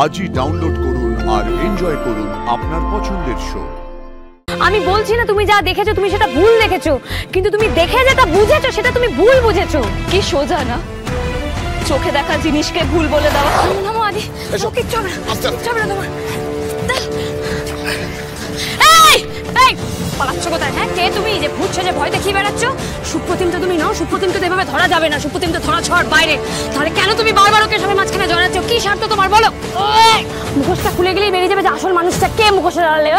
আজই ডাউনলোড করুন আর এনজয় করুন আপনার পছন্দের শো। আমি বলছি না তুমি যা দেখেছো তুমি সেটা ভুল দেখেছো, কিন্তু তুমি দেখে যেটা বুঝেছো সেটা তুমি ভুল বুঝেছো। কি সোজা না চোখে দেখা জিনিসকে ভুল বলে দেওয়া। নামো আদি, ওকে চল না তোমার। এই এই পালাচ্ছ কোথায়? হ্যাঁ কে তুমি যে ভূত সেজে ভয় দেখিয়ে বেড়াচ্ছ? সুপ্রতিম তো তুমি নও, সুপ্রতিমকে তো এভাবে ধরা যাবে না, সুপ্রতিম তো ধরা ছড় বাইরে। তাহলে কেন তুমি বারবার ওকে সবাই মাঝখানে জড়াচ্ছ? কি স্বার্থ তোমার বলো? মুখোশটা খুলে গেলেই বেরিয়ে যাবে যে আসল মানুষটা কে মুখোশে দাঁড়ালে।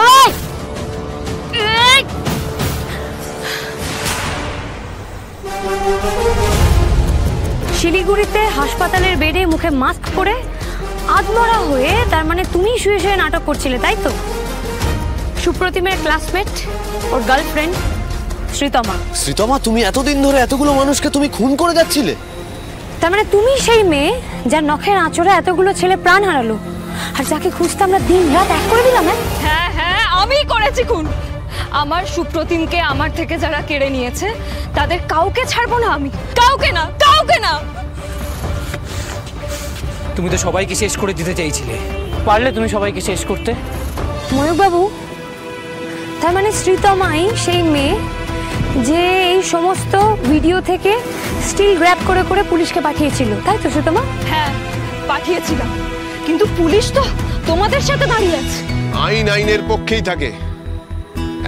শিলিগুড়িতে হাসপাতালের বেডে মুখে মাস্ক পরে আধমরা হয়ে, তার মানে তুমি শুয়ে শুয়ে নাটক করছিলে তাই তো? সুপ্রতিমের ক্লাসমেট, ওর গার্লফ্রেন্ড শ্রীতমা। শ্রীতমা, তুমি এতদিন ধরে এতগুলো মানুষকে তুমি খুন করে যাচ্ছিলে? তার মানে তুমি সেই মেয়ে যার নখের আঁচড়ে এতগুলো ছেলে প্রাণ হারালো, আর যাকে খুঁজতে আমরা দিন রাত এক করে দিলাম। হ্যাঁ হ্যাঁ, আমি করেছি খুন। আমার সুপ্রতিমকে আমার থেকে যারা কেড়ে নিয়েছে তাদের কাউকে ছাড়বো না আমি, কাউকে না, কাউকে না। তুমি তো সবাইকে শেষ করে দিতে চাইছিলে, পারলে তুমি সবাইকে শেষ করতে। ময়ূরবাবু, তার মানে শ্রীতমাই সেই মেয়ে যে এই সমস্ত ভিডিও থেকে স্টিল গ্র্যাব করে করে পুলিশকে পাঠিয়েছিল, তাই তো শ্রীতমা? হ্যাঁ পাঠিয়েছিলাম, কিন্তু পুলিশ তো তোমাদের সাথে দাঁড়িয়ে আছে। আইন আইনের পক্ষেই থাকে।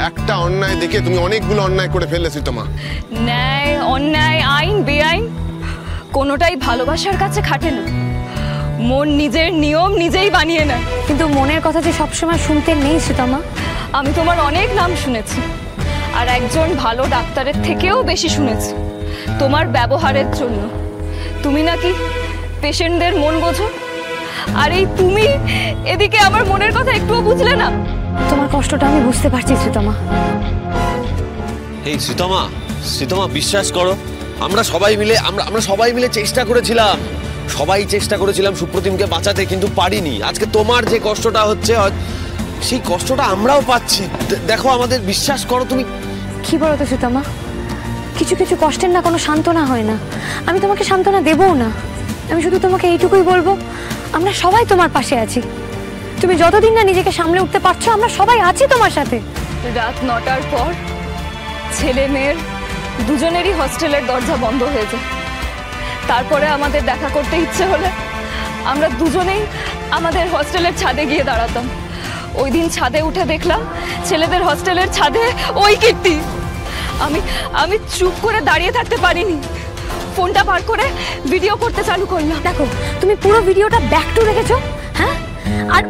একটা অন্যায় দেখে তুমি অনেকগুলো অন্যায় করে ফেললে শ্রীতমা। ন্যায় অন্যায় আইন বেআইন কোনোটাই ভালোবাসার কাছে খাটে না। মন নিজের নিয়ম নিজেই বানিয়ে নেয়। কিন্তু মনের কথা যে সবসময় শুনতে নেই শ্রীতমা। আমি তোমার অনেক নাম শুনেছি, আর একজন ভালো ডাক্তারের থেকেও বেশি শুনেছি তোমার ব্যবহারের জন্য। তুমি নাকি পেশেন্টদের মন বোঝো, আর এই তুমি এদিকে আমার মনের কথা একটুও বুঝলে না। তোমার কষ্টটা আমি বুঝতে পারছি শ্রীতমা। এই শ্রীতমা, শ্রীতমা বিশ্বাস করো, আমরা সবাই মিলে চেষ্টা করেছিলাম, সুপ্রতিমকে বাঁচাতে, কিন্তু পারিনি। আজকে তোমার যে কষ্টটা হচ্ছে সেই কষ্টটা আমরাও পাচ্ছি। দেখো, আমাদের বিশ্বাস করো। তুমি কি বলো তো শ্রীতমা, কিছু কিছু কষ্টের না কোনো সান্ত্বনা হয় না। আমি তোমাকে সান্ত্বনা দেবও না, আমি শুধু তোমাকে এইটুকুই বলবো, আমরা সবাই তোমার পাশে আছি। তুমি যতদিন না নিজেকে সামলে উঠতে পারছো, আমরা সবাই আছি তোমার সাথে। রাত 9টার পর ছেলে মেয়ের দুজনেরই হস্টেলের দরজা বন্ধ হয়ে যায়। তারপরে আমাদের দেখা করতে ইচ্ছে হলে আমরা দুজনেই আমাদের হস্টেলের ছাদে গিয়ে দাঁড়াতাম। ওই দিন ছাদে উঠে দেখলাম ছেলেদের হস্টেলের ছাদে ওই কীর্তি। আমি চুপ করে দাঁড়িয়ে থাকতে পারিনি, ফোনটা বার করে ভিডিও করতে চালু করলাম। দেখো, তুমি পুরো ভিডিওটা ব্যাক টু দেখেছো? হ্যাঁ, আর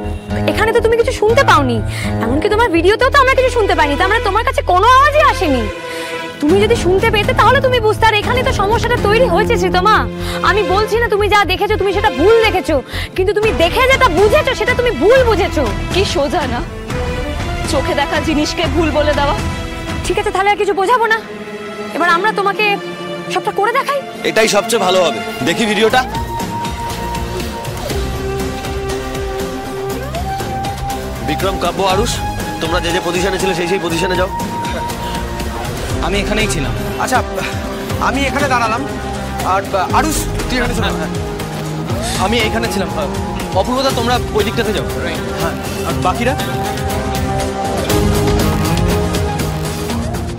এখানে তো তুমি কিছু শুনতে পাওনি, এমনকি তোমার ভিডিওতেও তো আমরা কিছু শুনতে পাইনি। তার মানে তোমার কাছে কোনো আওয়াজই আসেনি। তুমি যদি শুনতে পেতে তাহলে তুমি বুঝতে। আর এখানে তো সমস্যাটা তৈরি হয়েছে শ্রীতমা। আমি বলছি না তুমি যা দেখেছো তুমি সেটা ভুল দেখেছো, কিন্তু তুমি দেখে যেটা বুঝেছো সেটা তুমি ভুল বুঝেছো। কি সোজা না চোখে দেখা জিনিসকে ভুল বলে দেওয়া। ঠিক আছে, তাহলে আর কিছু বোঝাবো না, এবার আমরা তোমাকে সবটা করে দেখাই। এটাই সবচেয়ে ভালো হবে। দেখি ভিডিওটা। বিক্রম, কাব্য, আরুষ, তোমরা যে যে পজিশনে ছিলে সেই পজিশনে যাও। আমি এখানেই ছিলাম। আচ্ছা, আমি এখানে দাঁড়ালাম, আর আরুষ তুই এখানে ছিল। আমি এইখানে ছিলাম। অপূর্বদা, তোমরা ওই দিকটাতে যাও। হ্যাঁ, আর বাকিরা